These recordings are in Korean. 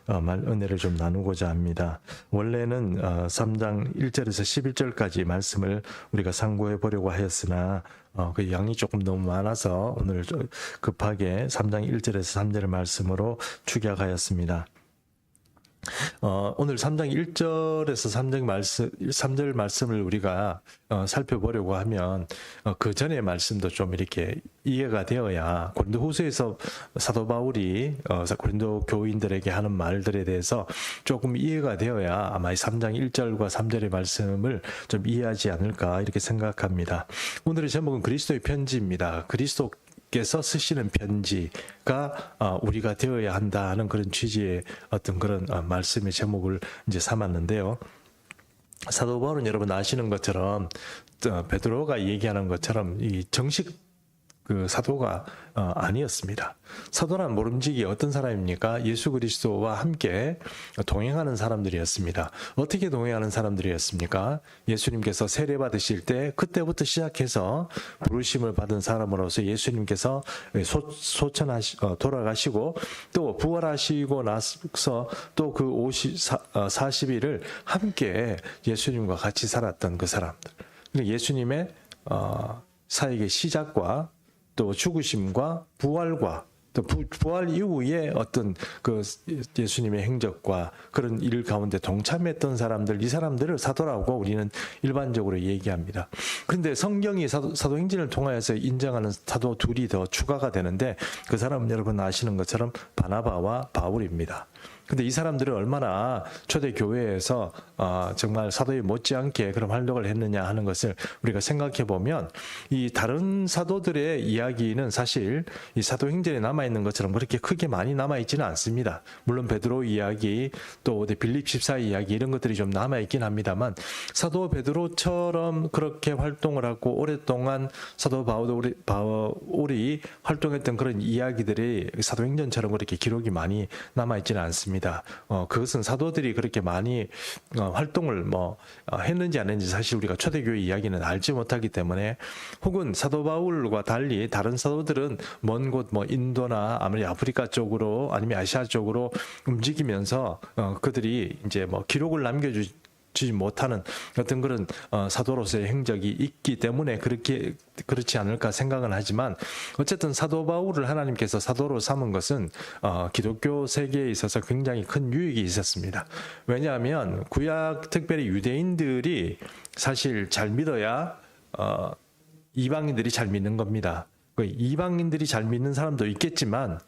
은혜를 좀 나누고자 합니다. 원래는 3장 1절에서 11절까지 말씀을 우리가 상고해 보려고 하였으나 그 양이 조금 너무 많아서 오늘 급하게 3장 1절에서 3절의 말씀으로 축약하였습니다. 오늘 3장 1절에서 3절 말씀을 우리가 살펴보려고 하면 그 전의 말씀도 좀 이렇게 이해가 되어야 고린도후서에서 사도 바울이 고린도 교인들에게 하는 말들에 대해서 조금 이해가 되어야 아마 3장 1절과 3절의 말씀을 좀 이해하지 않을까 이렇게 생각합니다. 오늘의 제목은 그리스도의 편지입니다. 그리스도께서 쓰시는 편지가 우리가 되어야 한다는 그런 취지의 어떤 그런 말씀의 제목을 이제 삼았는데요. 사도 바울은 여러분 아시는 것처럼 베드로가 얘기하는 것처럼 이 정식 그 사도가 아니었습니다. 사도란 모름지기 어떤 사람입니까? 예수 그리스도와 함께 동행하는 사람들이었습니다. 어떻게 동행하는 사람들이었습니까? 예수님께서 세례 받으실 때 그때부터 시작해서 부르심을 받은 사람으로서 예수님께서 돌아가시고 또 부활하시고 나서 또 그 40일을 함께 예수님과 같이 살았던 그 사람들. 예수님의 사역의 시작과 또 죽으심과 부활과 또 부활 이후에 어떤 그 예수님의 행적과 그런 일 가운데 동참했던 사람들, 이 사람들을 사도라고 우리는 일반적으로 얘기합니다. 그런데 성경이 사도행전을 통하여서 인정하는 사도 둘이 더 추가가 되는데 그 사람은 여러분 아시는 것처럼 바나바와 바울입니다. 근데 이 사람들은 얼마나 초대 교회에서 정말 사도에 못지않게 그런 활동을 했느냐 하는 것을 우리가 생각해 보면 이 다른 사도들의 이야기는 사실 이 사도행전에 남아있는 것처럼 그렇게 크게 많이 남아있지는 않습니다. 물론 베드로 이야기 또 빌립 집사 이야기 이런 것들이 좀 남아있긴 합니다만 사도 베드로처럼 그렇게 활동을 하고 오랫동안 사도 바울이 활동했던 그런 이야기들이 사도행전처럼 그렇게 기록이 많이 남아있지는 않습니다. 그것은 사도들이 그렇게 많이 활동을 했는지 안 했는지 사실 우리가 초대교회 이야기는 알지 못하기 때문에 혹은 사도 바울과 달리 다른 사도들은 먼 곳 인도나 아무리 아프리카 쪽으로 아니면 아시아 쪽으로 움직이면서 그들이 이제 기록을 남겨주지 못하는 어떤 그런 사도로서의 행적이 있기 때문에 그렇지 않을까 생각은 하지만 어쨌든 사도 바울을 하나님께서 사도로 삼은 것은 기독교 세계에 있어서 굉장히 큰 유익이 있었습니다. 왜냐하면 구약 특별히 유대인들이 사실 잘 믿어야 이방인들이 잘 믿는 겁니다. 이방인들이 잘 믿는 사람도 있겠지만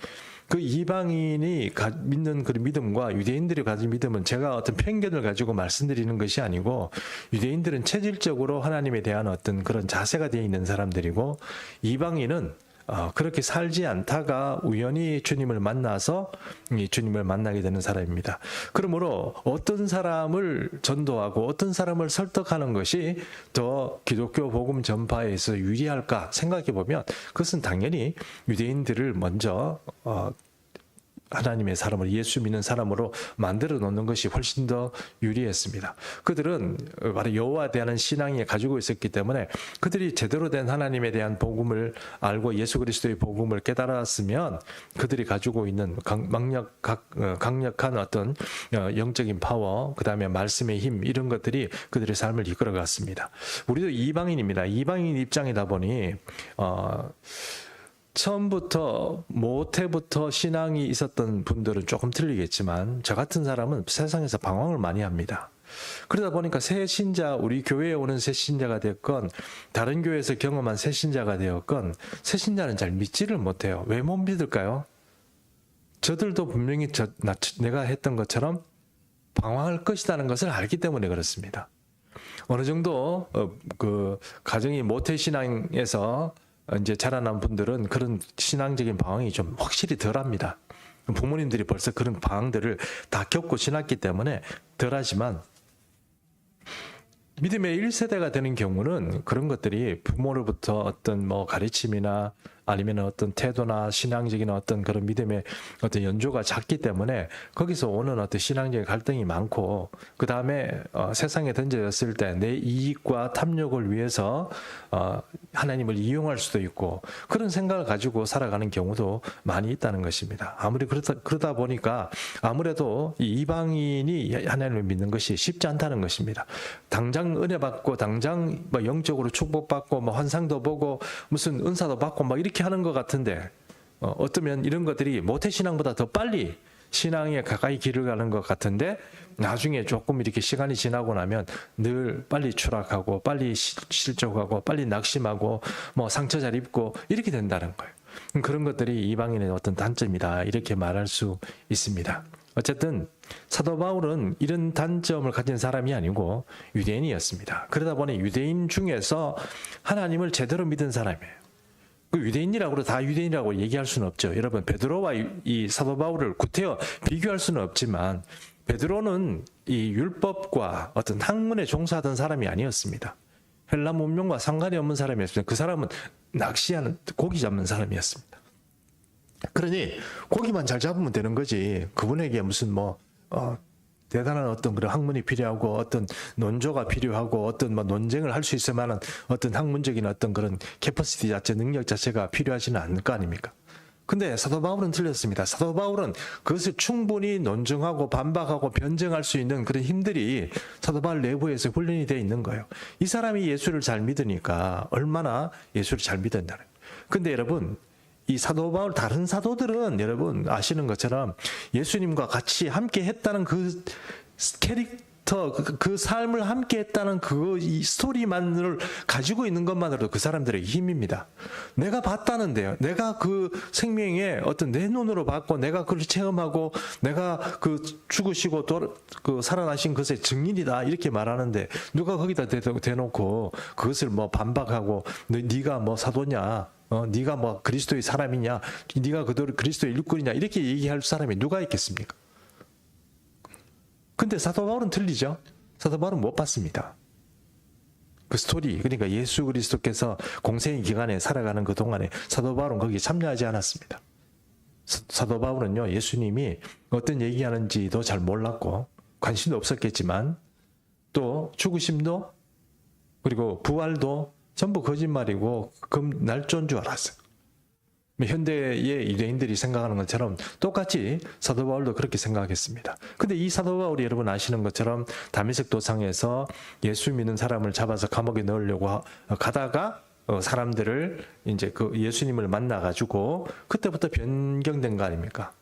그 이방인이 믿는 그 믿음과 유대인들이 가진 믿음은 제가 어떤 편견을 가지고 말씀드리는 것이 아니고 유대인들은 체질적으로 하나님에 대한 어떤 그런 자세가 되어 있는 사람들이고 이방인은 그렇게 살지 않다가 우연히 주님을 만나서 주님을 만나게 되는 사람입니다. 그러므로 어떤 사람을 전도하고 어떤 사람을 설득하는 것이 더 기독교 복음 전파에서 유리할까 생각해 보면 그것은 당연히 유대인들을 먼저 하나님의 사람으로 예수 믿는 사람으로 만들어 놓는 것이 훨씬 더 유리했습니다. 그들은 바로 여호와에 대한 신앙이 가지고 있었기 때문에 그들이 제대로 된 하나님에 대한 복음을 알고 예수 그리스도의 복음을 깨달았으면 그들이 가지고 있는 강력한 어떤 영적인 파워, 그 다음에 말씀의 힘 이런 것들이 그들의 삶을 이끌어갔습니다. 우리도 이방인입니다. 이방인 입장이다 보니 처음부터 모태부터 신앙이 있었던 분들은 조금 틀리겠지만 저 같은 사람은 세상에서 방황을 많이 합니다. 그러다 보니까 새 신자, 우리 교회에 오는 새 신자가 됐건 다른 교회에서 경험한 새 신자가 되었건 새 신자는 잘 믿지를 못해요. 왜 못 믿을까요? 저들도 분명히 내가 했던 것처럼 방황할 것이라는 것을 알기 때문에 그렇습니다. 어느 정도 그 가정이 모태 신앙에서 이제 자라난 분들은 그런 신앙적인 방황이 좀 확실히 덜합니다. 부모님들이 벌써 그런 방황들을 다 겪고 지났기 때문에 덜하지만 믿음의 1세대가 되는 경우는 그런 것들이 부모로부터 어떤 가르침이나 아니면 어떤 태도나 신앙적인 어떤 그런 믿음의 어떤 연조가 작기 때문에 거기서 오는 어떤 신앙적인 갈등이 많고, 그 다음에 세상에 던져졌을 때 내 이익과 탐욕을 위해서 하나님을 이용할 수도 있고, 그런 생각을 가지고 살아가는 경우도 많이 있다는 것입니다. 아무리 그러다 보니까 아무래도 이 이방인이 하나님을 믿는 것이 쉽지 않다는 것입니다. 당장 은혜 받고 당장 뭐 영적으로 축복받고 뭐 환상도 보고 무슨 은사도 받고 막 이렇게 하는 것 같은데, 어쩌면 이런 것들이 모태신앙보다 더 빨리 신앙에 가까이 길을 가는 것 같은데, 나중에 조금 이렇게 시간이 지나고 나면 늘 빨리 추락하고 빨리 실족하고 빨리 낙심하고 뭐 상처 잘 입고 이렇게 된다는 거예요. 그런 것들이 이방인의 어떤 단점이다, 이렇게 말할 수 있습니다. 어쨌든 사도 바울은 이런 단점을 가진 사람이 아니고 유대인이었습니다. 그러다 보니 유대인 중에서 하나님을 제대로 믿은 사람이에요. 그 유대인이라고 다 유대인이라고 얘기할 수는 없죠. 여러분, 베드로와 이 사도 바울을 구태여 비교할 수는 없지만, 베드로는 이 율법과 어떤 학문에 종사하던 사람이 아니었습니다. 헬라 문명과 상관이 없는 사람이었습니다. 그 사람은 낚시하는, 고기 잡는 사람이었습니다. 그러니 고기만 잘 잡으면 되는 거지, 그분에게 무슨 대단한 어떤 그런 학문이 필요하고 어떤 논조가 필요하고 어떤 논쟁을 할 수 있을 만한 어떤 학문적인 어떤 그런 캐퍼시티 자체, 능력 자체가 필요하지는 않을 거 아닙니까? 근데 사도 바울은 틀렸습니다. 사도 바울은 그것을 충분히 논증하고 반박하고 변증할 수 있는 그런 힘들이 사도 바울 내부에서 훈련이 되어 있는 거예요. 이 사람이 예수를 잘 믿으니까 얼마나 예수를 잘 믿었나요? 근데 여러분, 이 사도 바울 다른 사도들은 여러분 아시는 것처럼 예수님과 같이 함께 했다는 그 캐릭터, 그 삶을 함께 했다는 이 스토리만을 가지고 있는 것만으로도 그 사람들의 힘입니다. 내가 봤다는데요. 내가 그 생명에 어떤 내 눈으로 봤고 내가 그걸 체험하고 내가 그 죽으시고 그 살아나신 것의 증인이다, 이렇게 말하는데 누가 거기다 대놓고 그것을 반박하고 네가 사도냐, 네가 그리스도의 사람이냐, 네가 그대로 그리스도의 일꾼이냐, 이렇게 얘기할 사람이 누가 있겠습니까? 근데 사도 바울은 틀리죠. 사도 바울은 못 봤습니다. 그 스토리, 그러니까 예수 그리스도께서 공생의 기간에 살아가는 그 동안에 사도 바울은 거기에 참여하지 않았습니다. 사도 바울은요, 예수님이 어떤 얘기하는지도 잘 몰랐고 관심도 없었겠지만, 또 죽으심도 그리고 부활도 전부 거짓말이고 날조인 줄 알았어요. 현대의 유대인들이 생각하는 것처럼 똑같이 사도 바울도 그렇게 생각했습니다. 근데 이 사도 바울이 여러분 아시는 것처럼 다메섹 도상에서 예수 믿는 사람을 잡아서 감옥에 넣으려고 가다가 사람들을 이제 그 예수님을 만나가지고 그때부터 변경된 거 아닙니까?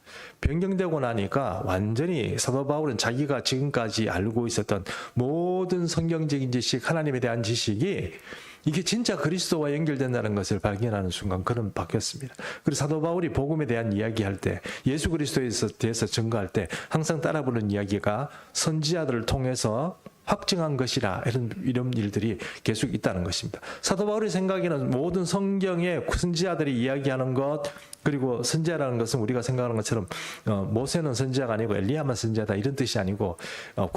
변경되고 나니까 완전히 사도 바울은 자기가 지금까지 알고 있었던 모든 성경적인 지식, 하나님에 대한 지식이 이게 진짜 그리스도와 연결된다는 것을 발견하는 순간 그는 바뀌었습니다. 그리고 사도 바울이 복음에 대한 이야기할 때, 예수 그리스도에 대해서 증거할 때 항상 따라 부르는 이야기가 선지자들을 통해서 확증한 것이라, 이런 일들이 계속 있다는 것입니다. 사도 바울의 생각에는 모든 성경의 선지자들이 이야기하는 것, 그리고 선지자라는 것은 우리가 생각하는 것처럼 모세는 선지자가 아니고 엘리야만 선지자다, 이런 뜻이 아니고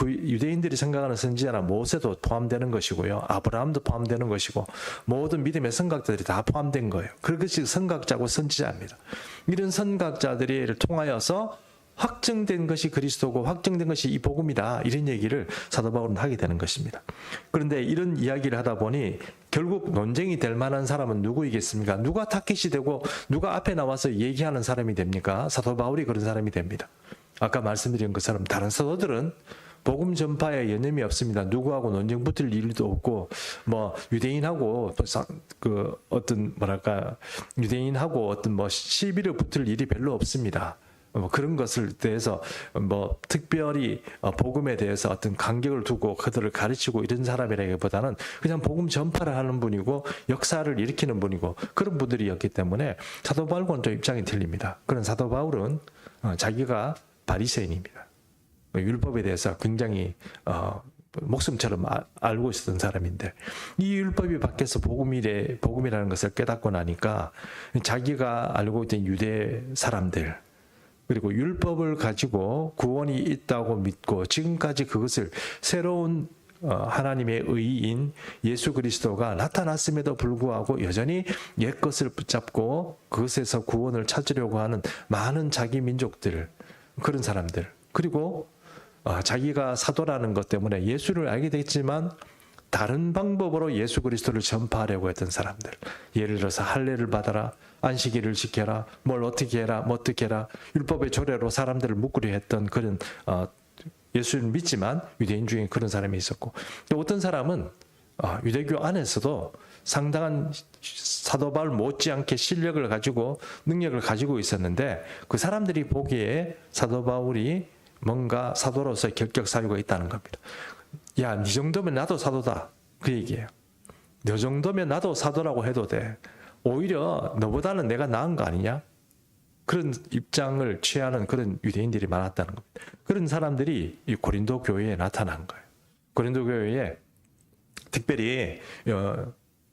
유대인들이 생각하는 선지자는 모세도 포함되는 것이고요, 아브라함도 포함되는 것이고 모든 믿음의 선각자들이 다 포함된 거예요. 그것이 선각자고 선지자입니다. 이런 선각자들을 통하여서 확정된 것이 그리스도고 확정된 것이 이 복음이다, 이런 얘기를 사도 바울은 하게 되는 것입니다. 그런데 이런 이야기를 하다 보니 결국 논쟁이 될 만한 사람은 누구이겠습니까? 누가 타깃이 되고 누가 앞에 나와서 얘기하는 사람이 됩니까? 사도 바울이 그런 사람이 됩니다. 아까 말씀드린 것처럼 다른 사도들은 복음 전파에 여념이 없습니다. 누구하고 논쟁 붙을 일도 없고, 유대인하고 유대인하고 어떤 시비를 붙을 일이 별로 없습니다. 그런 것을 대해서 특별히 복음에 대해서 어떤 간격을 두고 그들을 가르치고 이런 사람이라기보다는 그냥 복음 전파를 하는 분이고 역사를 일으키는 분이고 그런 분들이었기 때문에 사도 바울과는 좀 입장이 틀립니다. 그런 사도 바울은 자기가 바리새인입니다. 율법에 대해서 굉장히 목숨처럼 알고 있었던 사람인데, 이 율법이 밖에서 복음이라는 것을 깨닫고 나니까 자기가 알고 있던 유대 사람들, 그리고 율법을 가지고 구원이 있다고 믿고 지금까지 그것을 새로운 하나님의 의인 예수 그리스도가 나타났음에도 불구하고 여전히 옛것을 붙잡고 그것에서 구원을 찾으려고 하는 많은 자기 민족들, 그런 사람들, 그리고 자기가 사도라는 것 때문에 예수를 알게 됐지만 다른 방법으로 예수 그리스도를 전파하려고 했던 사람들, 예를 들어서 할례를 받아라, 안식일을 지켜라, 뭘 어떻게 해라, 뭐 어떻게 해라, 율법의 조례로 사람들을 묶으려 했던 그런 예수를 믿지만 유대인 중에 그런 사람이 있었고, 또 어떤 사람은 유대교 안에서도 상당한 사도 바울 못지않게 실력을 가지고 능력을 가지고 있었는데 그 사람들이 보기에 사도 바울이 뭔가 사도로서 결격사유가 있다는 겁니다. 야, 네 정도면 나도 사도다, 그 얘기예요. 너 정도면 나도 사도라고 해도 돼. 오히려 너보다는 내가 나은 거 아니냐? 그런 입장을 취하는 그런 유대인들이 많았다는 겁니다. 그런 사람들이 이 고린도 교회에 나타난 거예요. 고린도 교회에 특별히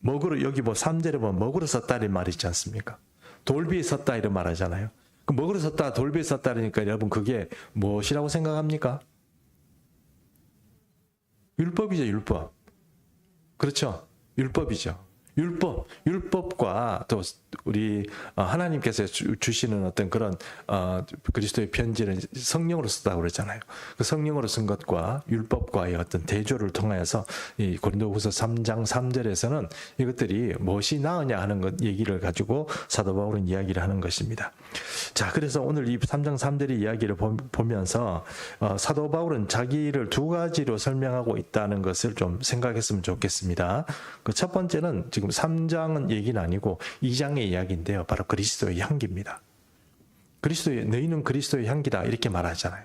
먹으로, 여기 뭐 3절에 보면 먹으로 섰다 이런 말이 있지 않습니까? 돌비에 섰다 이런 말 하잖아요. 그 먹으로 섰다, 돌비에 섰다 그러니까 여러분 그게 무엇이라고 생각합니까? 율법이죠, 율법. 그렇죠? 율법이죠. 율법과 또 우리 하나님께서 주시는 어떤 그런 그리스도의 편지는 성령으로 쓰다고 그랬잖아요. 그 성령으로 쓴 것과 율법과의 어떤 대조를 통하여서 이 고린도후서 3장 3절에서는 이것들이 무엇이 나으냐 하는 것 얘기를 가지고 사도 바울은 이야기를 하는 것입니다. 자, 그래서 오늘 이 3장 3절의 이야기를 보면서 사도 바울은 자기를 두 가지로 설명하고 있다는 것을 좀 생각했으면 좋겠습니다. 그 첫 번째는 지금 3장은 얘기는 아니고 2장의 이야기인데요. 바로 그리스도의 향기입니다. 너희는 그리스도의 향기다 이렇게 말하잖아요.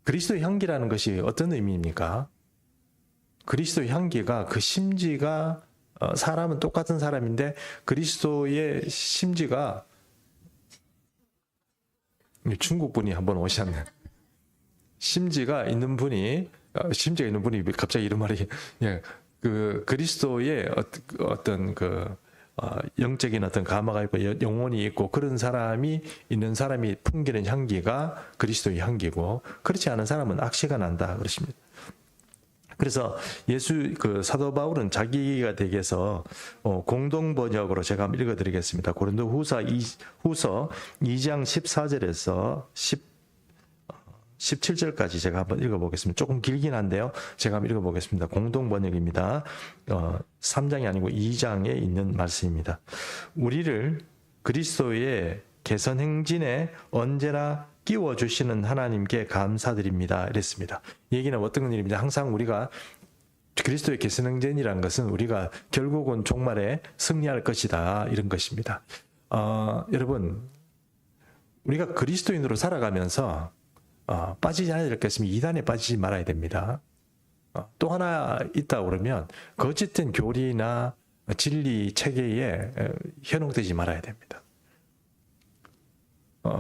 그리스도의 향기라는 것이 어떤 의미입니까? 그리스도의 향기가 그 심지가 사람은 똑같은 사람인데 그리스도의 심지가 중국 분이 한번 오셨네. 심지가 있는 분이 갑자기 이런 말이 그 그리스도의 어떤 그 영적인 어떤 감화가 있고 영혼이 있고 그런 사람이 있는 사람이 풍기는 향기가 그리스도의 향기고 그렇지 않은 사람은 악취가 난다 그러십니다. 그래서 그 사도 바울은 자기가 댁에서 공동 번역으로 제가 한번 읽어드리겠습니다. 고린도후서 2장 14절에서 17절까지 제가 한번 읽어보겠습니다. 조금 길긴 한데요. 제가 한번 읽어보겠습니다. 공동 번역입니다. 3장이 아니고 2장에 있는 말씀입니다. 우리를 그리스도의 개선 행진에 언제나 끼워주시는 하나님께 감사드립니다. 이랬습니다. 얘기는 어떤 일입니다. 항상 우리가 그리스도의 개선 행진이라는 것은 우리가 결국은 종말에 승리할 것이다. 이런 것입니다. 여러분, 우리가 그리스도인으로 살아가면서 빠지지 않아야 될 것 있으면 이단에 빠지지 말아야 됩니다. 또 하나 있다 그러면 거짓된 교리나 진리 체계에 현혹되지 말아야 됩니다.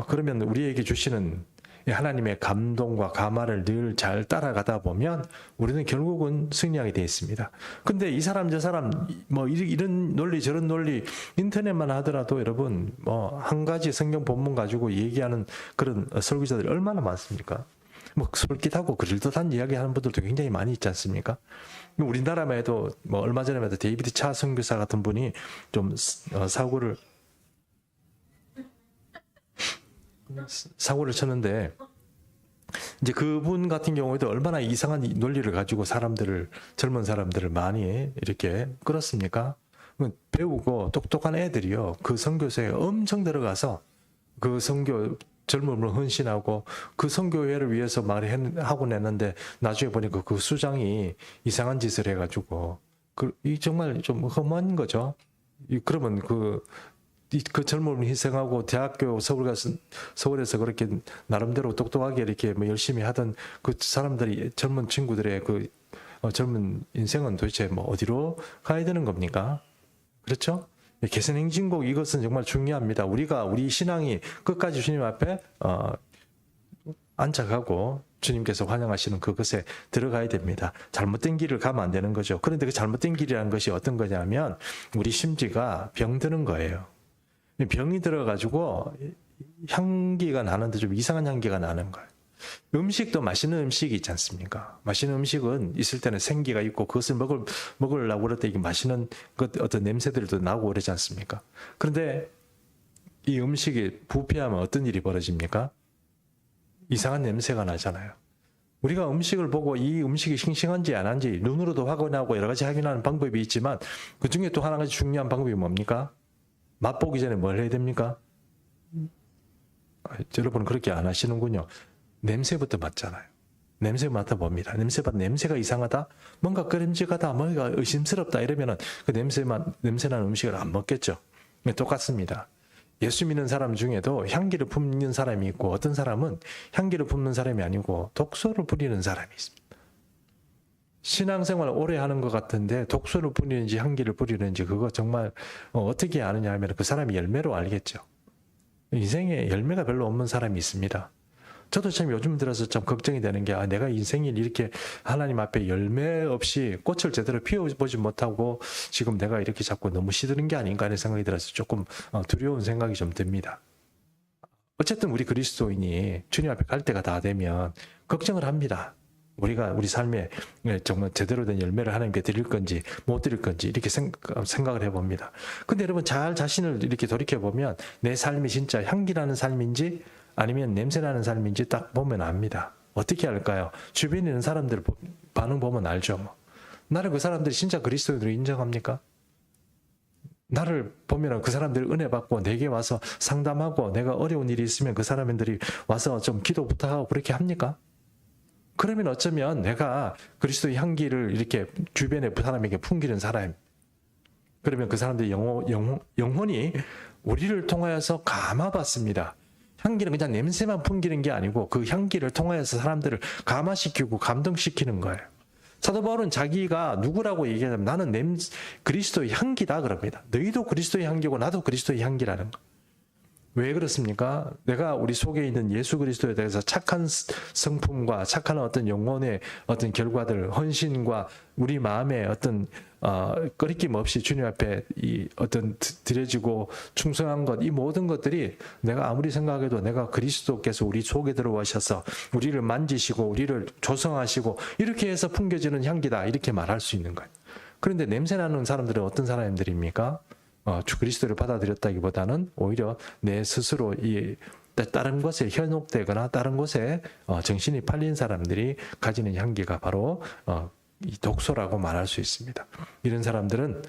그러면 우리에게 주시는 하나님의 감동과 감화를 늘 잘 따라가다 보면 우리는 결국은 승리하게 되어 있습니다. 근데 이 사람 저 사람 뭐 이런 논리 저런 논리 인터넷만 하더라도 여러분 뭐 한 가지 성경 본문 가지고 얘기하는 그런 설교자들이 얼마나 많습니까? 뭐 솔깃하고 그럴듯한 이야기하는 분들도 굉장히 많이 있지 않습니까? 우리나라만 해도 뭐 얼마 전에 해도 데이비드 차 선교사 같은 분이 좀 사고를 쳤는데 이제 그분 같은 경우에도 얼마나 이상한 논리를 가지고 젊은 사람들을 많이 이렇게 끌었습니까? 배우고 똑똑한 애들이요. 그 선교사에 엄청 들어가서 그 젊음을 헌신하고 그 선교회를 위해서 하고 냈는데 나중에 보니까 그 수장이 이상한 짓을 해가지고 이 정말 좀 험한 거죠. 그러면 그 젊음을 희생하고 대학교 서울에서 그렇게 나름대로 똑똑하게 이렇게 뭐 열심히 하던 그 사람들이 젊은 친구들의 그 젊은 인생은 도대체 뭐 어디로 가야 되는 겁니까? 그렇죠? 개선행진곡 이것은 정말 중요합니다. 우리 신앙이 끝까지 주님 앞에 안착하고 주님께서 환영하시는 그것에 들어가야 됩니다. 잘못된 길을 가면 안 되는 거죠. 그런데 그 잘못된 길이라는 것이 어떤 거냐면 우리 심지가 병드는 거예요. 병이 들어가지고 향기가 나는데 좀 이상한 향기가 나는 거예요. 음식도 맛있는 음식이 있지 않습니까? 맛있는 음식은 있을 때는 생기가 있고 그것을 먹으려고 그럴 때 이게 맛있는 어떤 냄새들도 나고 그러지 않습니까? 그런데 이 음식이 부패하면 어떤 일이 벌어집니까? 이상한 냄새가 나잖아요. 우리가 음식을 보고 이 음식이 싱싱한지 안 한지 눈으로도 확인하고 여러 가지 확인하는 방법이 있지만 그 중에 또 하나 가지 중요한 방법이 뭡니까? 맛보기 전에 뭘 해야 됩니까? 여러분 그렇게 안 하시는군요. 냄새부터 맡잖아요. 냄새 맡아봅니다. 냄새가 이상하다? 뭔가 끄림직하다? 뭔가 의심스럽다? 이러면은 그 냄새나는 음식을 안 먹겠죠. 똑같습니다. 예수 믿는 사람 중에도 향기를 품는 사람이 있고 어떤 사람은 향기를 품는 사람이 아니고 독소를 뿌리는 사람이 있습니다. 신앙생활 오래 하는 것 같은데 독소를 뿌리는지 향기를 뿌리는지 그거 정말 어떻게 아느냐 하면 그 사람이 열매로 알겠죠. 인생에 열매가 별로 없는 사람이 있습니다. 저도 참 요즘 들어서 참 걱정이 되는 게 내가 인생이 이렇게 하나님 앞에 열매 없이 꽃을 제대로 피워보지 못하고 지금 내가 이렇게 자꾸 너무 시드는 게 아닌가 하는 생각이 들어서 조금 두려운 생각이 좀 듭니다. 어쨌든 우리 그리스도인이 주님 앞에 갈 때가 다 되면 걱정을 합니다. 우리가 우리 삶에 정말 제대로 된 열매를 하나님께 드릴 건지 못 드릴 건지 이렇게 생각을 해봅니다. 근데 여러분 잘 자신을 이렇게 돌이켜보면 내 삶이 진짜 향기나는 삶인지 아니면 냄새나는 삶인지 딱 보면 압니다. 어떻게 할까요? 주변에 있는 사람들 반응 보면 알죠. 나를 그 사람들이 진짜 그리스도인으로 인정합니까? 나를 보면 그 사람들이 은혜 받고 내게 와서 상담하고 내가 어려운 일이 있으면 그 사람들이 와서 좀 기도 부탁하고 그렇게 합니까? 그러면 어쩌면 내가 그리스도의 향기를 이렇게 주변의 사람에게 풍기는 사람, 그러면 그 사람들이 영혼이 우리를 통하여서 감화받습니다. 향기는 그냥 냄새만 풍기는 게 아니고 그 향기를 통하여서 사람들을 감화시키고 감동시키는 거예요. 사도 바울은 자기가 누구라고 얘기하냐면 나는 그리스도의 향기다 그럽니다. 너희도 그리스도의 향기고 나도 그리스도의 향기라는 거. 왜 그렇습니까? 내가 우리 속에 있는 예수 그리스도에 대해서 착한 성품과 착한 어떤 영혼의 어떤 결과들, 헌신과 우리 마음의 어떤 꺼리낌 없이 주님 앞에 이 어떤 드려지고 충성한 것, 이 모든 것들이 내가 아무리 생각해도 내가 그리스도께서 우리 속에 들어오셔서 우리를 만지시고 우리를 조성하시고 이렇게 해서 풍겨지는 향기다 이렇게 말할 수 있는 거예요. 그런데 냄새나는 사람들은 어떤 사람들입니까? 주 그리스도를 받아들였다기보다는 오히려 내 스스로 이 다른 것에 현혹되거나 다른 것에 정신이 팔린 사람들이 가지는 향기가 바로 이 독소라고 말할 수 있습니다. 이런 사람들은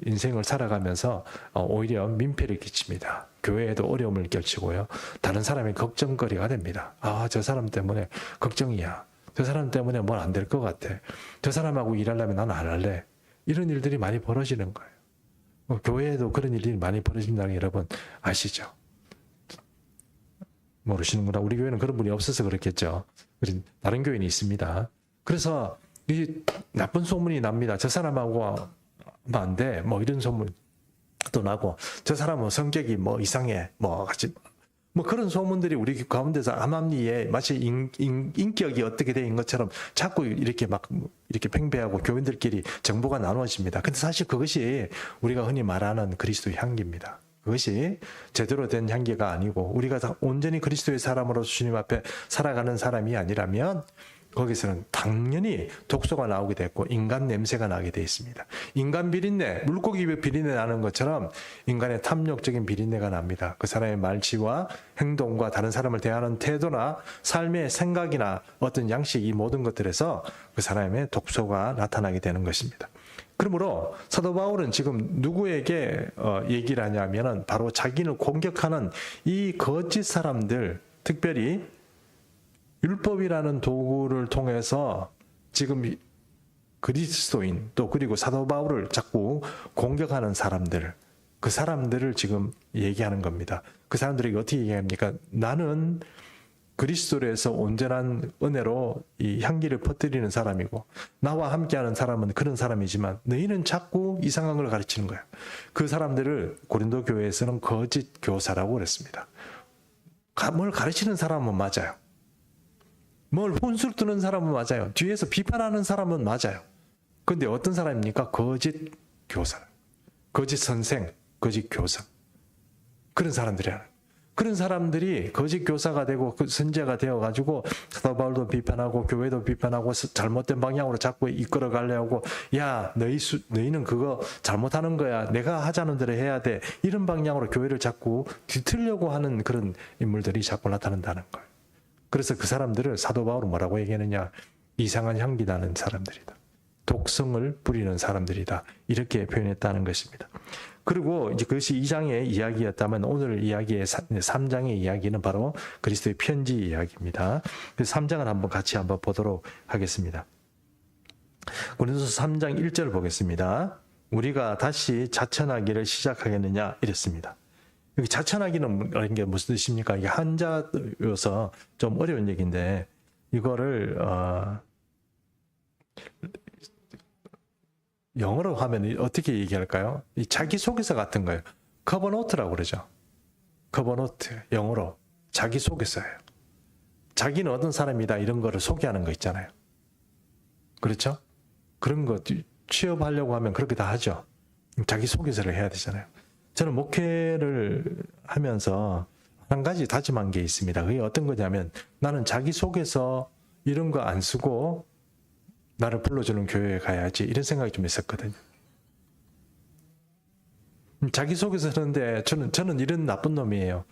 인생을 살아가면서 오히려 민폐를 끼칩니다. 교회에도 어려움을 끼치고요. 다른 사람의 걱정거리가 됩니다. 저 사람 때문에 걱정이야. 저 사람 때문에 뭘 안 될 것 같아. 저 사람하고 일하려면 나는 안 할래. 이런 일들이 많이 벌어지는 거예요. 교회에도 그런 일이 많이 벌어진다는 게 여러분 아시죠? 모르시는구나. 우리 교회는 그런 분이 없어서 그렇겠죠. 다른 교회는 있습니다. 그래서 이 나쁜 소문이 납니다. 저 사람하고 하면 안 돼. 뭐 이런 소문 또 나고 저 사람은 성격이 뭐 이상해. 뭐 같이 뭐 그런 소문들이 우리 가운데서 암암리에 마치 인격이 어떻게 된 것처럼 자꾸 이렇게 막 이렇게 팽배하고 교인들끼리 정보가 나누어집니다. 근데 사실 그것이 우리가 흔히 말하는 그리스도의 향기입니다. 그것이 제대로 된 향기가 아니고 우리가 온전히 그리스도의 사람으로서 주님 앞에 살아가는 사람이 아니라면 거기서는 당연히 독소가 나오게 됐고 인간 냄새가 나게 돼 있습니다. 인간 비린내, 물고기 비린내 나는 것처럼 인간의 탐욕적인 비린내가 납니다. 그 사람의 말치와 행동과 다른 사람을 대하는 태도나 삶의 생각이나 어떤 양식 이 모든 것들에서 그 사람의 독소가 나타나게 되는 것입니다. 그러므로 사도 바울은 지금 누구에게 얘기를 하냐면은 바로 자기를 공격하는 이 거짓 사람들, 특별히 율법이라는 도구를 통해서 지금 그리스도인 또 그리고 사도 바울을 자꾸 공격하는 사람들, 그 사람들을 지금 얘기하는 겁니다. 그 사람들에게 어떻게 얘기합니까? 나는 그리스도에서 온전한 은혜로 이 향기를 퍼뜨리는 사람이고 나와 함께하는 사람은 그런 사람이지만 너희는 자꾸 이상한 걸 가르치는 거야. 그 사람들을 고린도 교회에서는 거짓 교사라고 그랬습니다. 뭘 가르치는 사람은 맞아요. 뭘 혼술 뜨는 사람은 맞아요. 뒤에서 비판하는 사람은 맞아요. 그런데 어떤 사람입니까? 거짓 교사, 거짓 선생, 거짓 교사. 그런 사람들이야. 그런 사람들이 거짓 교사가 되고 선제가 되어가지고 사도 바울도 비판하고 교회도 비판하고 잘못된 방향으로 자꾸 이끌어 가려고 야 너희는 그거 잘못하는 거야. 내가 하자는 대로 해야 돼. 이런 방향으로 교회를 자꾸 뒤틀려고 하는 그런 인물들이 자꾸 나타난다는 거예요. 그래서 그 사람들을 사도 바울은 뭐라고 얘기하느냐. 이상한 향기 나는 사람들이다. 독성을 부리는 사람들이다. 이렇게 표현했다는 것입니다. 그리고 이제 그것이 2장의 이야기였다면 오늘 이야기의 3장의 이야기는 바로 그리스도의 편지 이야기입니다. 그래서 3장을 같이 한번 보도록 하겠습니다. 고린도서 3장 1절 보겠습니다. 우리가 다시 자천하기를 시작하겠느냐 이랬습니다. 여기 자천하기는 게 무슨 뜻입니까? 이게 한자여서 좀 어려운 얘기인데 이거를 영어로 하면 어떻게 얘기할까요? 이 자기소개서 같은 거예요. 커버노트라고 그러죠. 커버노트, 영어로 자기소개서예요. 자기는 어떤 사람이다 이런 거를 소개하는 거 있잖아요. 그렇죠? 그런 거 취업하려고 하면 그렇게 다 하죠. 자기소개서를 해야 되잖아요. 저는 목회를 하면서 한 가지 다짐한 게 있습니다. 그게 어떤 거냐면 나는 자기소개서 이런 거 안 쓰고 나를 불러주는 교회에 가야지 이런 생각이 좀 있었거든요. 자기소개서 하는데 저는 이런 나쁜 놈이에요.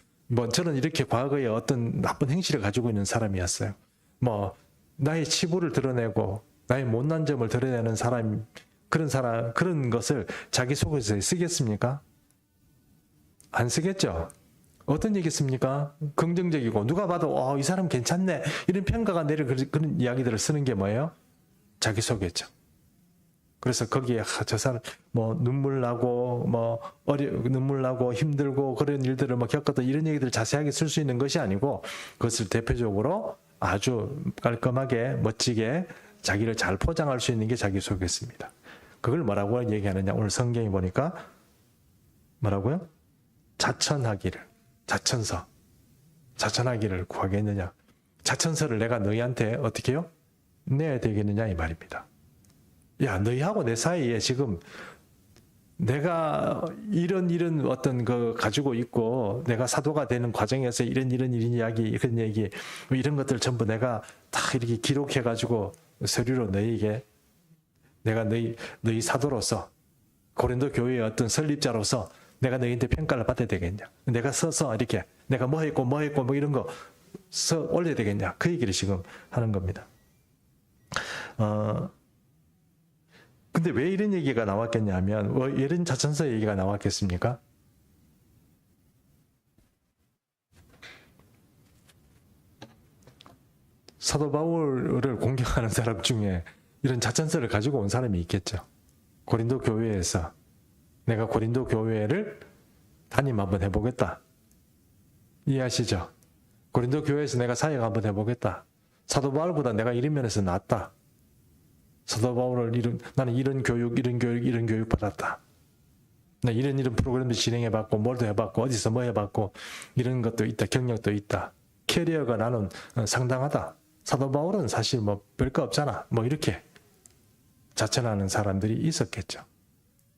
저는 이렇게 과거에 어떤 나쁜 행실을 가지고 있는 사람이었어요. 나의 치부를 드러내고 나의 못난 점을 드러내는 사람 그런 것을 자기소개서에 쓰겠습니까? 안 쓰겠죠. 어떤 얘기겠습니까? 긍정적이고 누가 봐도 이 사람 괜찮네 이런 평가가 내릴 그런 이야기들을 쓰는 게 뭐예요? 자기소개죠. 그래서 거기에 저 사람 눈물 나고 눈물 나고 힘들고 그런 일들을 겪었던 이런 얘기들을 자세하게 쓸 수 있는 것이 아니고 그것을 대표적으로 아주 깔끔하게 멋지게 자기를 잘 포장할 수 있는 게 자기소개서입니다. 그걸 뭐라고 얘기하느냐? 오늘 성경에 보니까 뭐라고요? 자천하기를 구하겠느냐? 자천서를 내가 너희한테 어떻게 해요? 내야 되겠느냐 이 말입니다. 야, 너희하고 내 사이에 지금 내가 이런 어떤 거 가지고 있고 내가 사도가 되는 과정에서 이런 이야기 이런 얘기 이런 것들 전부 내가 다 이렇게 기록해 가지고 서류로 너희에게 내가 너희 사도로서 고린도 교회의 어떤 설립자로서 내가 너희한테 평가를 받아야 되겠냐? 내가 써서 이렇게 내가 뭐 했고 이런 거 써 올려야 되겠냐? 그 얘기를 지금 하는 겁니다. 근데 왜 이런 얘기가 나왔겠냐면 이런 자천서 얘기가 나왔겠습니까? 사도 바울을 공격하는 사람 중에 이런 자천서를 가지고 온 사람이 있겠죠. 고린도 교회에서 내가 고린도 교회를 담임 한번 해보겠다. 이해하시죠? 고린도 교회에서 내가 사역 한번 해보겠다. 사도 바울보다 내가 이런 면에서 낫다. 사도 바울을 나는 이런 교육 받았다. 나 이런 프로그램도 진행해봤고 뭘도 해봤고 어디서 뭐 해봤고 이런 것도 있다. 경력도 있다. 캐리어가 나는 상당하다. 사도 바울은 사실 별거 없잖아. 이렇게 자천하는 사람들이 있었겠죠.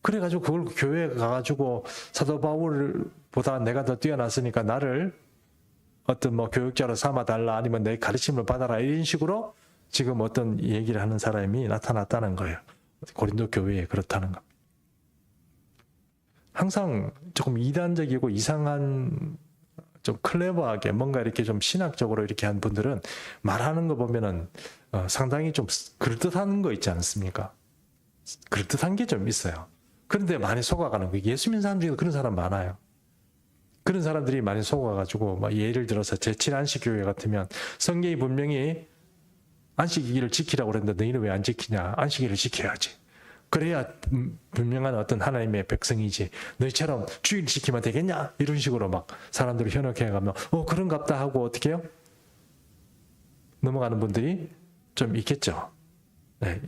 그래가지고 그걸 교회에 가가지고 사도 바울보다 내가 더 뛰어났으니까 나를 어떤 교육자로 삼아달라 아니면 내 가르침을 받아라 이런 식으로 지금 어떤 얘기를 하는 사람이 나타났다는 거예요. 고린도 교회에 그렇다는 것. 항상 조금 이단적이고 이상한 좀 클레버하게 뭔가 이렇게 좀 신학적으로 이렇게 한 분들은 말하는 거 보면은 상당히 좀 그럴듯한 거 있지 않습니까? 그럴듯한 게 좀 있어요. 그런데 많이 속아가는 거예요. 예수 믿는 사람 중에도 그런 사람 많아요. 그런 사람들이 많이 속아가지고 예를 들어서 제7안식교회 같으면 성경이 분명히 안식일을 지키라고 그랬는데 너희는 왜 안 지키냐? 안식일을 지켜야지. 그래야 분명한 어떤 하나님의 백성이지. 너희처럼 주일 지키면 되겠냐? 이런 식으로 사람들을 현혹해가면 그런갑다 하고 어떻게 해요? 넘어가는 분들이 좀 있겠죠. 네,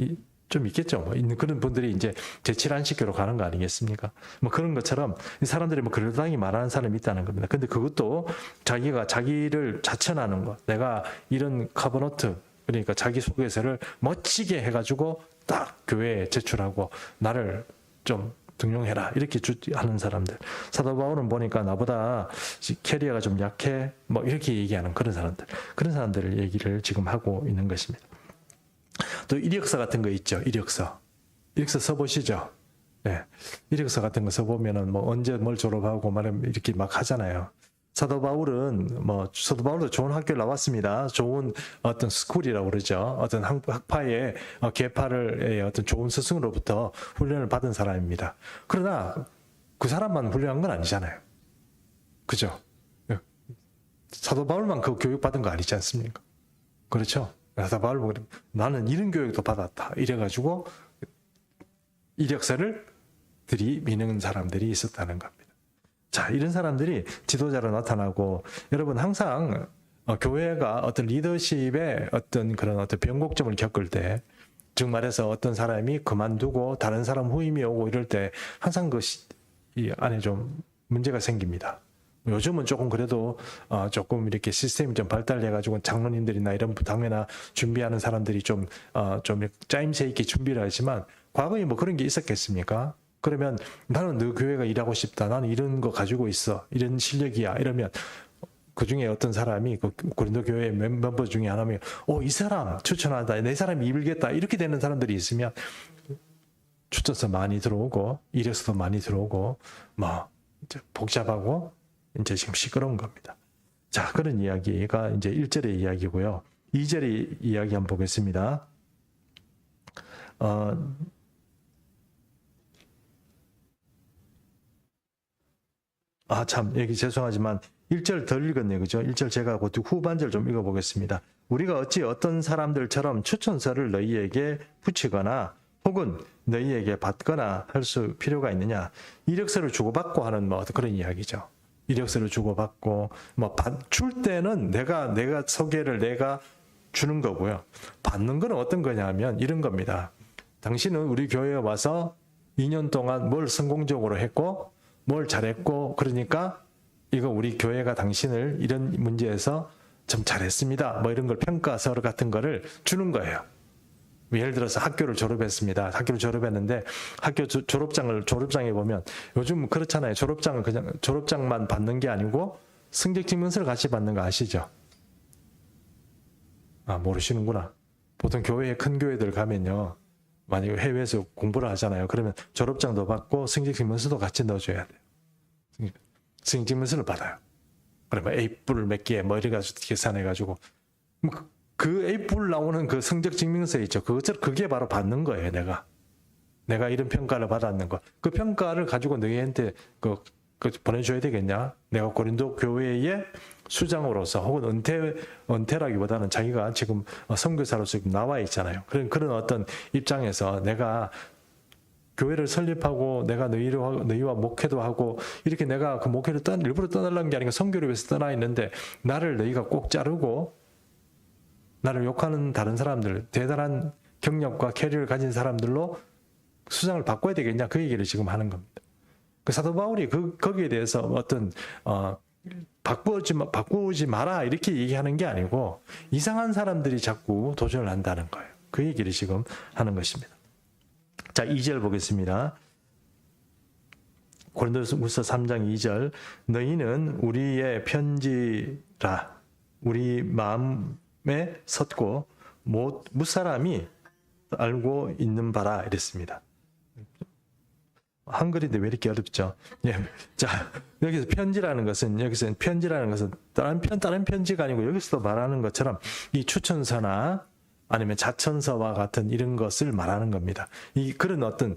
좀 있겠죠. 있는 그런 분들이 이제 제7안식교로 가는 거 아니겠습니까? 그런 것처럼 사람들이 그럴듯하게 말하는 사람이 있다는 겁니다. 근데 그것도 자기가 자기를 자천하는 것. 내가 이런 커버노트 그러니까 자기소개서를 멋지게 해가지고 딱 교회에 제출하고 나를 좀 등용해라 이렇게 하는 사람들. 사도 바울은 보니까 나보다 캐리어가 좀 약해 뭐 이렇게 얘기하는 그런 사람들을 얘기를 지금 하고 있는 것입니다. 또 이력서 같은 거 있죠. 이력서 써보시죠. 네. 이력서 같은 거 써보면은 뭐 언제 뭘 졸업하고 말하면 이렇게 막 하잖아요. 사도 바울도 좋은 학교를 나왔습니다. 좋은 어떤 스쿨이라고 그러죠. 어떤 학파의 계파를 어떤 좋은 스승으로부터 훈련을 받은 사람입니다. 그러나 그 사람만 훌륭한 건 아니잖아요. 그죠? 사도 바울만 그 교육 받은 거 아니지 않습니까? 그렇죠? 사도 바울 나는 이런 교육도 받았다. 이래가지고 이력서를 들이미는 사람들이 있었다는 겁니다. 자, 이런 사람들이 지도자로 나타나고 여러분 항상 교회가 어떤 리더십의 어떤 그런 어떤 변곡점을 겪을 때, 즉 말해서 어떤 사람이 그만두고 다른 사람 후임이 오고 이럴 때 항상 이 안에 좀 문제가 생깁니다. 요즘은 조금 그래도 조금 이렇게 시스템이 좀 발달해가지고 장로님들이나 이런 당회나 준비하는 사람들이 좀 짜임새 있게 준비를 하지만 과거에 뭐 그런 게 있었겠습니까? 그러면 나는 너 교회가 일하고 싶다. 나는 이런 거 가지고 있어. 이런 실력이야. 이러면 그 중에 어떤 사람이 그 고린도 교회 멤버 중에 하나면 이 사람 추천한다. 내 사람이 입을겠다. 이렇게 되는 사람들이 있으면 추천서 많이 들어오고 이력서도 많이 들어오고 뭐 이제 복잡하고 이제 지금 시끄러운 겁니다. 자, 그런 이야기가 이제 1절의 이야기고요. 2절의 이야기 한번 보겠습니다. 여기 죄송하지만 1절 덜 읽었네요. 그죠? 1절 제가 그 후반절 좀 읽어보겠습니다. 우리가 어찌 어떤 사람들처럼 추천서를 너희에게 붙이거나 혹은 너희에게 받거나 할 수 필요가 있느냐. 이력서를 주고받고 하는 뭐 그런 이야기죠. 이력서를 주고받고 줄 때는 내가 소개를 내가 주는 거고요. 받는 건 어떤 거냐면 이런 겁니다. 당신은 우리 교회에 와서 2년 동안 뭘 성공적으로 했고 뭘 잘했고 그러니까 이거 우리 교회가 당신을 이런 문제에서 좀 잘했습니다. 뭐 이런 걸 평가서 같은 거를 주는 거예요. 예를 들어서 학교를 졸업했습니다. 학교를 졸업했는데 학교 졸업장에 보면 요즘 그렇잖아요. 졸업장을 그냥 졸업장만 받는 게 아니고 성적증명서를 같이 받는 거 아시죠? 모르시는구나. 보통 큰 교회들 가면요. 만약에 해외에서 공부를 하잖아요. 그러면 졸업장도 받고 성적증명서도 같이 넣어줘야 돼요. 성적증명서를 받아요. 그러면 A+을 몇 개 뭐 이래가지고 계산해가지고 그 A+ 나오는 그 성적증명서 있죠. 그게 바로 받는 거예요. 내가 이런 평가를 받았는 거. 그 평가를 가지고 너희한테 보내줘야 되겠냐? 내가 고린도 교회의 수장으로서 혹은 은퇴라기보다는 자기가 지금 선교사로서 나와 있잖아요. 그런 어떤 입장에서 내가 교회를 설립하고 내가 너희와 목회도 하고 이렇게 내가 그 목회를 일부러 떠나려는 게 아니라 선교를 위해서 떠나 있는데 나를 너희가 꼭 자르고 나를 욕하는 다른 사람들, 대단한 경력과 캐리어를 가진 사람들로 수장을 바꿔야 되겠냐? 그 얘기를 지금 하는 겁니다. 그 사도 바울이 거기에 대해서 어떤 바꾸지 마라 이렇게 얘기하는 게 아니고 이상한 사람들이 자꾸 도전을 한다는 거예요. 그 얘기를 지금 하는 것입니다. 자, 2절 보겠습니다. 고린도후서 3장 2절 너희는 우리의 편지라 우리 마음에 섰고 무사람이 알고 있는 바라 이랬습니다. 한글인데 왜 이렇게 어렵죠? 예. 자, 여기서 편지라는 것은 다른 편지가 아니고 여기서도 말하는 것처럼 이 추천서나 아니면 자천서와 같은 이런 것을 말하는 겁니다. 그런 어떤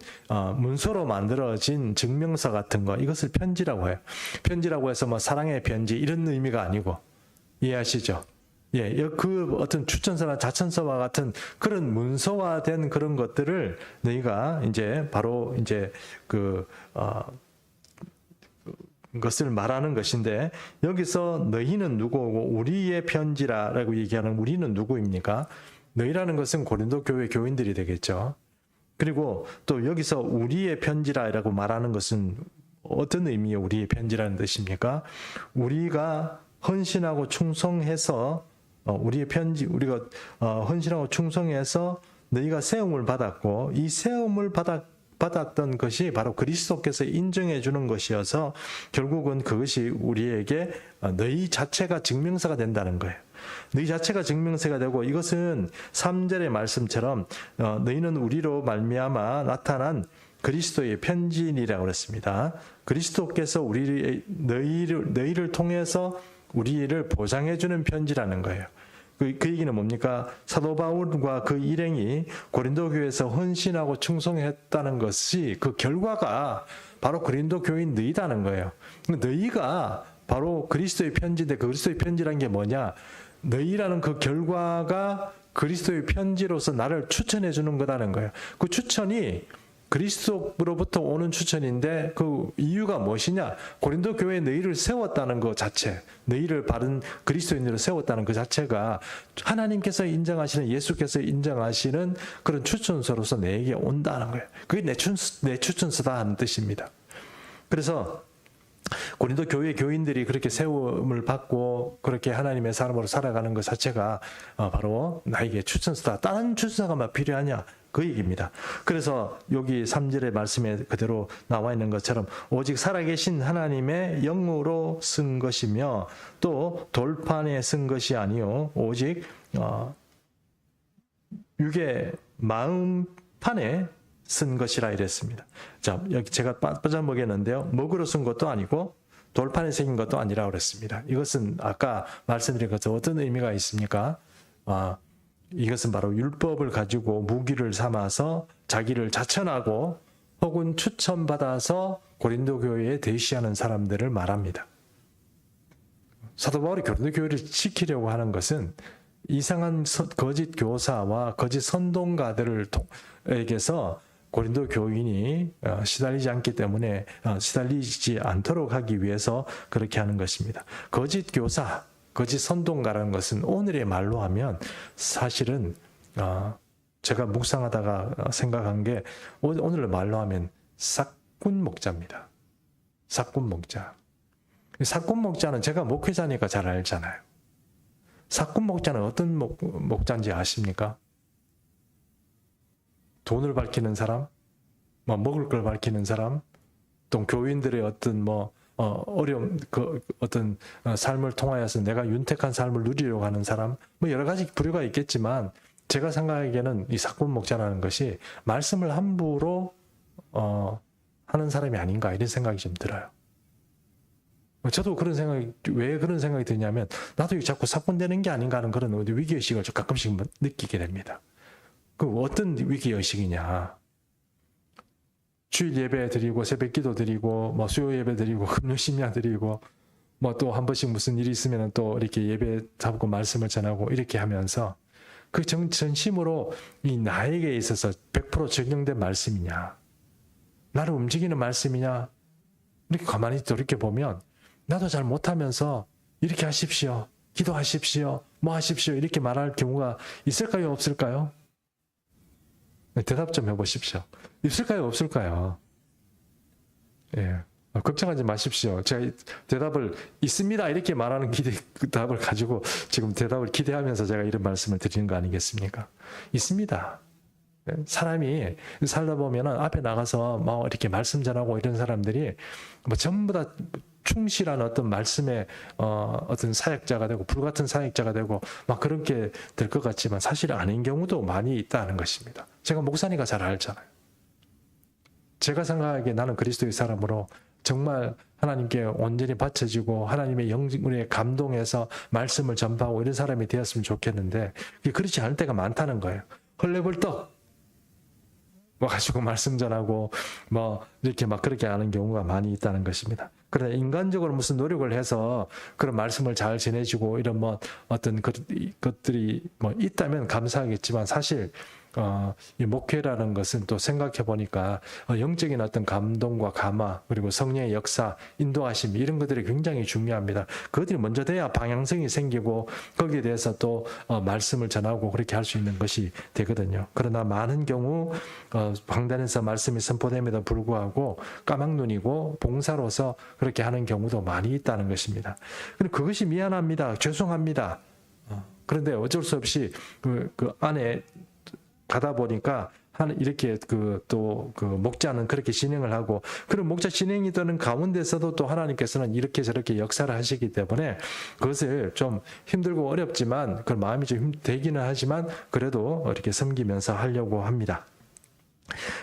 문서로 만들어진 증명서 같은 거 이것을 편지라고 해요. 편지라고 해서 뭐 사랑의 편지 이런 의미가 아니고 이해하시죠? 예, 그 어떤 추천서나 자천서와 같은 그런 문서화된 그런 것들을 너희가 이제 바로 이제 것을 말하는 것인데 여기서 너희는 누구고 우리의 편지라고 얘기하는 우리는 누구입니까? 너희라는 것은 고린도 교회 교인들이 되겠죠. 그리고 또 여기서 우리의 편지라고 말하는 것은 어떤 의미의 우리의 편지라는 뜻입니까? 우리가 헌신하고 충성해서 우리가 헌신하고 충성해서 너희가 세움을 받았고 이 세움을 받았던 것이 바로 그리스도께서 인정해 주는 것이어서 결국은 그것이 우리에게 너희 자체가 증명서가 된다는 거예요. 너희 자체가 증명서가 되고, 이것은 3절의 말씀처럼 너희는 우리로 말미암아 나타난 그리스도의 편지인이라고 그랬습니다. 그리스도께서 너희를 통해서 우리를 보장해 주는 편지라는 거예요. 그 얘기는 뭡니까? 사도 바울과 그 일행이 고린도 교회에서 헌신하고 충성했다는 것이 그 결과가 바로 고린도 교인 너희다는 거예요. 너희가 바로 그리스도의 편지인데, 그 그리스도의 편지란 게 뭐냐? 너희라는 그 결과가 그리스도의 편지로서 나를 추천해 주는 거라는 거예요. 그 추천이 그리스도로부터 오는 추천인데, 그 이유가 무엇이냐? 고린도 교회에 너희를 세웠다는 것 자체, 너희를 바른 그리스도인으로 세웠다는 그 자체가 하나님께서 인정하시는, 예수께서 인정하시는 그런 추천서로서 내게 온다는 거예요. 그게 내 추천서다 하는 뜻입니다. 그래서 고린도 교회 교인들이 그렇게 세움을 받고 그렇게 하나님의 사람으로 살아가는 것 자체가 바로 나에게 추천서다. 다른 추천서가 막 필요하냐? 그 얘기입니다. 그래서 여기 3절의 말씀에 그대로 나와 있는 것처럼 오직 살아계신 하나님의 영으로 쓴 것이며 또 돌판에 쓴 것이 아니요 오직 육의 마음판에 쓴 것이라 이랬습니다. 자, 여기 제가 빠져먹였는데요. 먹으로 쓴 것도 아니고 돌판에 새긴 것도 아니라 그랬습니다. 이것은 아까 말씀드린 것처럼 어떤 의미가 있습니까? 이것은 바로 율법을 가지고 무기를 삼아서 자기를 자천하고 혹은 추천받아서 고린도 교회에 대시하는 사람들을 말합니다. 사도 바울이 고린도 교회를 지키려고 하는 것은 이상한 거짓 교사와 거짓 선동가들에게서 고린도 교인이 시달리지 않기 때문에 시달리지 않도록 하기 위해서 그렇게 하는 것입니다. 거짓 교사, 거짓 선동가라는 것은 오늘의 말로 하면 사실은 제가 묵상하다가 생각한 게 오늘의 말로 하면 삭군 목자입니다. 삭군 목자. 삭군 목자는 제가 목회자니까 잘 알잖아요. 삭군 목자는 어떤 목자인지 아십니까? 돈을 밝히는 사람, 먹을 걸 밝히는 사람, 또 교인들의 어떤 어려움, 어떤 삶을 통하여서 내가 윤택한 삶을 누리려고 하는 사람, 여러 가지 부류가 있겠지만 제가 생각하기에는 이 삭군 목자라는 것이 말씀을 함부로 하는 사람이 아닌가 이런 생각이 좀 들어요. 저도 왜 그런 생각이 드냐면 나도 자꾸 삭군되는 게 아닌가 하는 그런 위기의식을 가끔씩 느끼게 됩니다. 그 어떤 위기의식이냐. 주일 예배 드리고 새벽 기도 드리고 수요 예배 드리고 금요 심야 드리고 또 한 번씩 무슨 일이 있으면 또 이렇게 예배 잡고 말씀을 전하고 이렇게 하면서 그 전심으로 이 나에게 있어서 100% 적용된 말씀이냐, 나를 움직이는 말씀이냐, 이렇게 가만히 돌이켜 보면 나도 잘 못하면서 이렇게 하십시오, 기도하십시오, 하십시오 이렇게 말할 경우가 있을까요, 없을까요? 대답 좀 해보십시오. 있을까요, 없을까요? 예, 걱정하지 마십시오. 제가 대답을 있습니다 이렇게 말하는 답을 가지고 지금 대답을 기대하면서 제가 이런 말씀을 드리는 거 아니겠습니까? 있습니다. 사람이 살다 보면 앞에 나가서 이렇게 말씀 전하고 이런 사람들이 전부 다 충실한 어떤 말씀의 어떤 사역자가 되고 불같은 사역자가 되고 그렇게 될 것 같지만 사실 아닌 경우도 많이 있다는 것입니다. 제가 목사니까 잘 알잖아요. 제가 생각하기에 나는 그리스도의 사람으로 정말 하나님께 온전히 바쳐지고 하나님의 영문에 감동해서 말씀을 전파하고 이런 사람이 되었으면 좋겠는데 그렇지 않을 때가 많다는 거예요. 헐레벌떡 가지고 말씀 전하고 이렇게 그렇게 하는 경우가 많이 있다는 것입니다. 그러나 인간적으로 무슨 노력을 해서 그런 말씀을 잘 전해주고 이런 어떤 것들이 있다면 감사하겠지만 사실 이 목회라는 것은 또 생각해 보니까 영적인 어떤 감동과 감화 그리고 성령의 역사, 인도하심 이런 것들이 굉장히 중요합니다. 그것들이 먼저 돼야 방향성이 생기고 거기에 대해서 또 말씀을 전하고 그렇게 할 수 있는 것이 되거든요. 그러나 많은 경우 방단에서 말씀이 선포됨에도 불구하고 까막눈이고 봉사로서 그렇게 하는 경우도 많이 있다는 것입니다. 그것이 미안합니다. 죄송합니다. 그런데 어쩔 수 없이 그 안에 가다 보니까 이렇게 또 목자는 그렇게 진행을 하고, 그런 목자 진행이 되는 가운데서도 또 하나님께서는 이렇게 저렇게 역사를 하시기 때문에 그것을 좀 힘들고 어렵지만 그 마음이 좀 되기는 하지만 그래도 이렇게 섬기면서 하려고 합니다.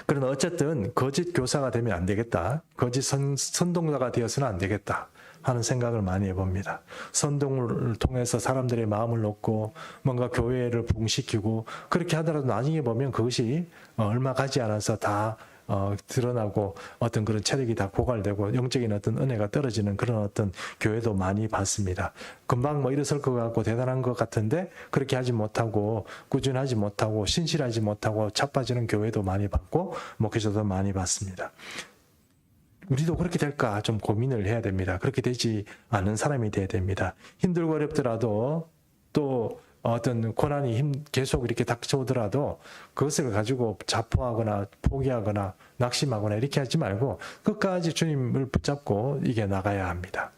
그러나 어쨌든 거짓 교사가 되면 안 되겠다. 거짓 선동자가 되어서는 안 되겠다 하는 생각을 많이 해봅니다. 선동을 통해서 사람들의 마음을 얻고 뭔가 교회를 부흥시키고 그렇게 하더라도 나중에 보면 그것이 얼마 가지 않아서 다 드러나고 어떤 그런 체력이 다 고갈되고 영적인 어떤 은혜가 떨어지는 그런 어떤 교회도 많이 봤습니다. 금방 뭐 일어설 것 같고 대단한 것 같은데 그렇게 하지 못하고 꾸준하지 못하고 신실하지 못하고 자빠지는 교회도 많이 봤고 목회자도 많이 봤습니다. 우리도 그렇게 될까 좀 고민을 해야 됩니다. 그렇게 되지 않은 사람이 돼야 됩니다. 힘들고 어렵더라도 또 어떤 고난이 계속 이렇게 닥쳐오더라도 그것을 가지고 자포하거나 포기하거나 낙심하거나 이렇게 하지 말고 끝까지 주님을 붙잡고 이겨나가야 합니다.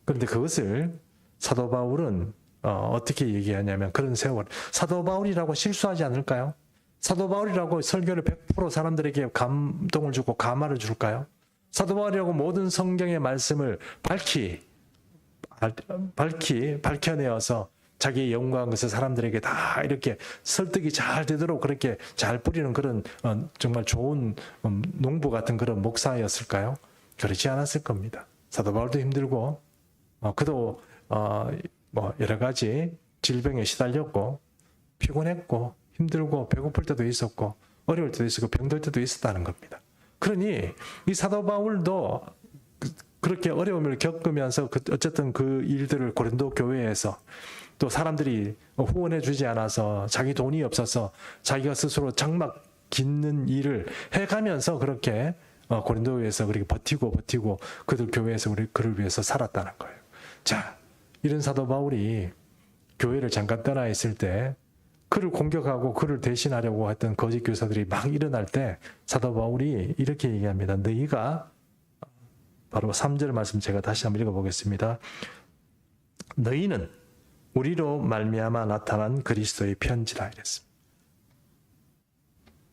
그런데 그것을 사도 바울은 어떻게 얘기하냐면 그런 세월, 사도 바울이라고 실수하지 않을까요? 사도 바울이라고 설교를 100% 사람들에게 감동을 주고 감화를 줄까요? 사도 바울이라고 모든 성경의 말씀을 밝혀내어서 자기의 영광한 것을 사람들에게 다 이렇게 설득이 잘 되도록 그렇게 잘 뿌리는 그런 정말 좋은 농부 같은 그런 목사였을까요? 그렇지 않았을 겁니다. 사도 바울도 힘들고 그도 뭐 여러 가지 질병에 시달렸고 피곤했고 힘들고 배고플 때도 있었고 어려울 때도 있었고 병들 때도 있었다는 겁니다. 그러니 이 사도 바울도 그렇게 어려움을 겪으면서 어쨌든 그 일들을 고린도 교회에서 또 사람들이 후원해 주지 않아서 자기 돈이 없어서 자기가 스스로 장막 짓는 일을 해가면서 그렇게 고린도에서 그렇게 버티고 그들 교회에서 그를 위해서 살았다는 거예요. 자, 이런 사도 바울이 교회를 잠깐 떠나 있을 때 그를 공격하고 그를 대신하려고 했던 거짓 교사들이 막 일어날 때 사도 바울이 이렇게 얘기합니다. 너희가 바로 3절 말씀 제가 다시 한번 읽어보겠습니다. 너희는 우리로 말미암아 나타난 그리스도의 편지라 이랬습니다.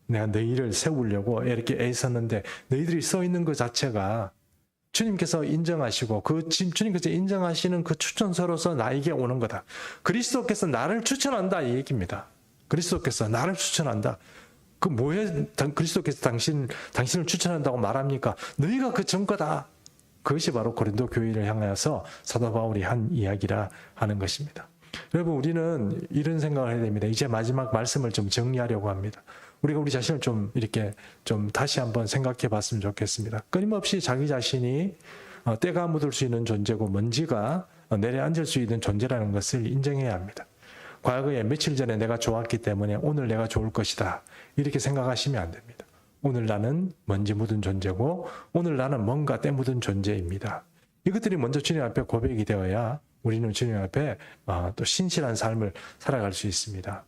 내가 너희를 세우려고 이렇게 애썼는데 너희들이 써 있는 것 자체가 주님께서 인정하시고 주님께서 인정하시는 그 추천서로서 나에게 오는 거다. 그리스도께서 나를 추천한다 이 얘기입니다. 그리스도께서 나를 추천한다. 그 뭐에 그리스도께서 당신을 추천한다고 말합니까? 너희가 그 전과다. 그것이 바로 고린도 교회를 향하여서 사도 바울이 한 이야기라 하는 것입니다. 여러분 우리는 이런 생각을 해야 됩니다. 이제 마지막 말씀을 좀 정리하려고 합니다. 우리가 우리 자신을 좀 이렇게 좀 다시 한번 생각해 봤으면 좋겠습니다. 끊임없이 자기 자신이 때가 묻을 수 있는 존재고 먼지가 내려앉을 수 있는 존재라는 것을 인정해야 합니다. 과거에 며칠 전에 내가 좋았기 때문에 오늘 내가 좋을 것이다. 이렇게 생각하시면 안 됩니다. 오늘 나는 먼지 묻은 존재고 오늘 나는 뭔가 때 묻은 존재입니다. 이것들이 먼저 주님 앞에 고백이 되어야 우리는 주님 앞에 또 신실한 삶을 살아갈 수 있습니다.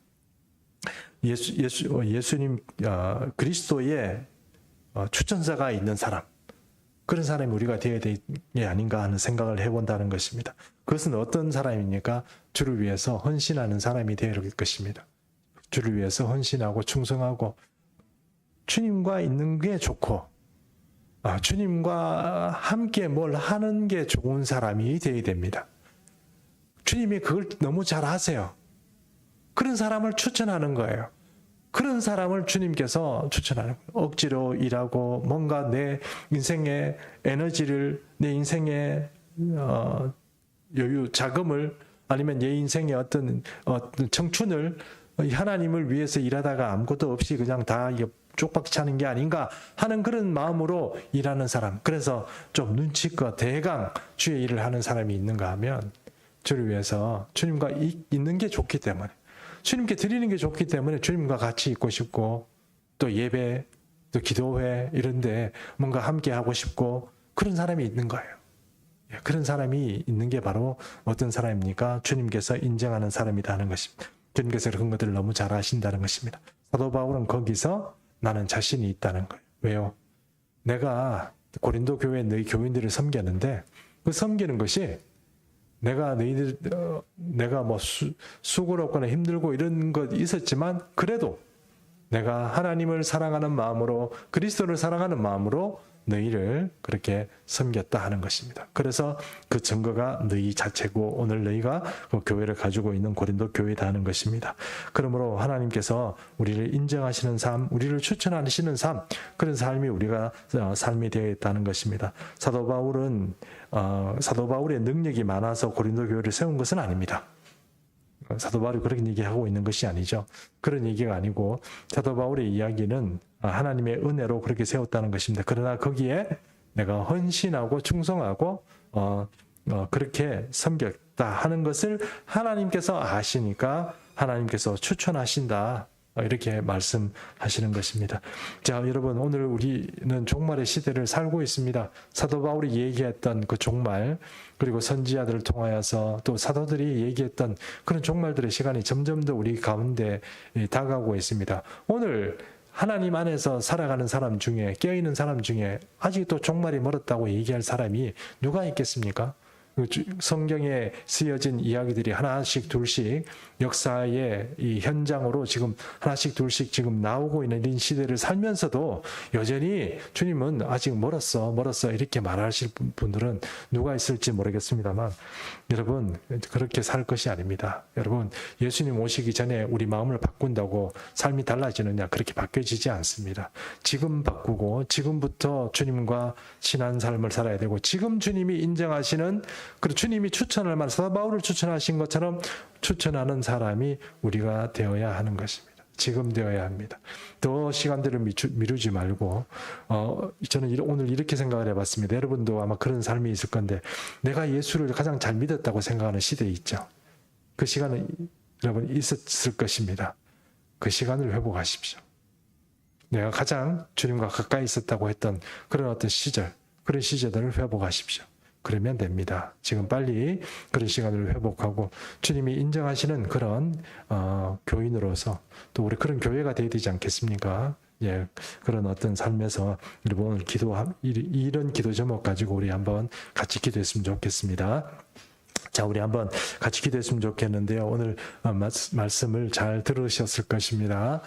예수님 그리스도의 추천사가 있는 사람, 그런 사람이 우리가 되어야 되는 게 아닌가 하는 생각을 해본다는 것입니다. 그것은 어떤 사람입니까? 주를 위해서 헌신하는 사람이 되어야 될 것입니다. 주를 위해서 헌신하고 충성하고 주님과 있는 게 좋고 주님과 함께 뭘 하는 게 좋은 사람이 되어야 됩니다. 주님이 그걸 너무 잘 아세요. 그런 사람을 추천하는 거예요. 그런 사람을 주님께서 추천하는 거예요. 억지로 일하고 뭔가 내 인생의 에너지를, 내 인생의 여유, 자금을 아니면 내 인생의 어떤 청춘을 하나님을 위해서 일하다가 아무것도 없이 그냥 다 쪽박 차는 게 아닌가 하는 그런 마음으로 일하는 사람. 그래서 좀 눈치껏 대강 주의 일을 하는 사람이 있는가 하면 주를 위해서 주님과 있는 게 좋기 때문에 주님께 드리는 게 좋기 때문에 주님과 같이 있고 싶고 또 예배, 또 기도회 이런 데 뭔가 함께 하고 싶고 그런 사람이 있는 거예요. 그런 사람이 있는 게 바로 어떤 사람입니까? 주님께서 인정하는 사람이다 하는 것입니다. 주님께서 그런 것들을 너무 잘 아신다는 것입니다. 사도 바울은 거기서 나는 자신이 있다는 거예요. 왜요? 내가 고린도 교회 너희 교인들을 섬겼는데 그 섬기는 것이 내가 뭐 수고롭거나 힘들고 이런 것 있었지만 그래도 내가 하나님을 사랑하는 마음으로, 그리스도를 사랑하는 마음으로 너희를 그렇게 섬겼다 하는 것입니다. 그래서 그 증거가 너희 자체고 오늘 너희가 그 교회를 가지고 있는 고린도 교회다 하는 것입니다. 그러므로 하나님께서 우리를 인정하시는 삶, 우리를 추천하시는 삶, 그런 삶이 우리가 삶이 되어 있다는 것입니다. 사도 바울의 능력이 많아서 고린도 교회를 세운 것은 아닙니다. 사도 바울이 그렇게 얘기하고 있는 것이 아니죠. 그런 얘기가 아니고 사도 바울의 이야기는 하나님의 은혜로 그렇게 세웠다는 것입니다. 그러나 거기에 내가 헌신하고 충성하고 그렇게 섬겼다 하는 것을 하나님께서 아시니까 하나님께서 추천하신다. 이렇게 말씀하시는 것입니다. 자, 여러분, 오늘 우리는 종말의 시대를 살고 있습니다. 사도 바울이 얘기했던 그 종말, 그리고 선지자들을 통하여서 또 사도들이 얘기했던 그런 종말들의 시간이 점점 더 우리 가운데 다가오고 있습니다. 오늘 하나님 안에서 살아가는 사람 중에, 깨어있는 사람 중에 아직도 종말이 멀었다고 얘기할 사람이 누가 있겠습니까? 성경에 쓰여진 이야기들이 하나씩 둘씩 역사의 이 현장으로 지금 하나씩 둘씩 지금 나오고 있는 이 시대를 살면서도 여전히 주님은 아직 멀었어 이렇게 말하실 분들은 누가 있을지 모르겠습니다만, 여러분 그렇게 살 것이 아닙니다. 여러분, 예수님 오시기 전에 우리 마음을 바꾼다고 삶이 달라지느냐? 그렇게 바뀌어지지 않습니다. 지금 바꾸고 지금부터 주님과 친한 삶을 살아야 되고, 지금 주님이 인정하시는, 그리고 주님이 추천할 만한, 사도 바울을 추천하신 것처럼 추천하는 사람이 우리가 되어야 하는 것입니다. 지금 되어야 합니다. 더 시간들을 미루지 말고, 저는 오늘 이렇게 생각을 해봤습니다. 여러분도 아마 그런 삶이 있을 건데, 내가 예수를 가장 잘 믿었다고 생각하는 시대에 있죠. 그 시간은 여러분 있었을 것입니다. 그 시간을 회복하십시오. 내가 가장 주님과 가까이 있었다고 했던 그런 어떤 시절, 그런 시절들을 회복하십시오. 그러면 됩니다. 지금 빨리 그런 시간을 회복하고 주님이 인정하시는 그런 교인으로서, 또 우리 그런 교회가 되어야 되지 않겠습니까? 예, 그런 어떤 삶에서 여러분 이런 기도 제목 가지고 우리 한번 같이 기도했으면 좋겠습니다. 자, 우리 한번 같이 기도했으면 좋겠는데요. 오늘 말씀을 잘 들으셨을 것입니다.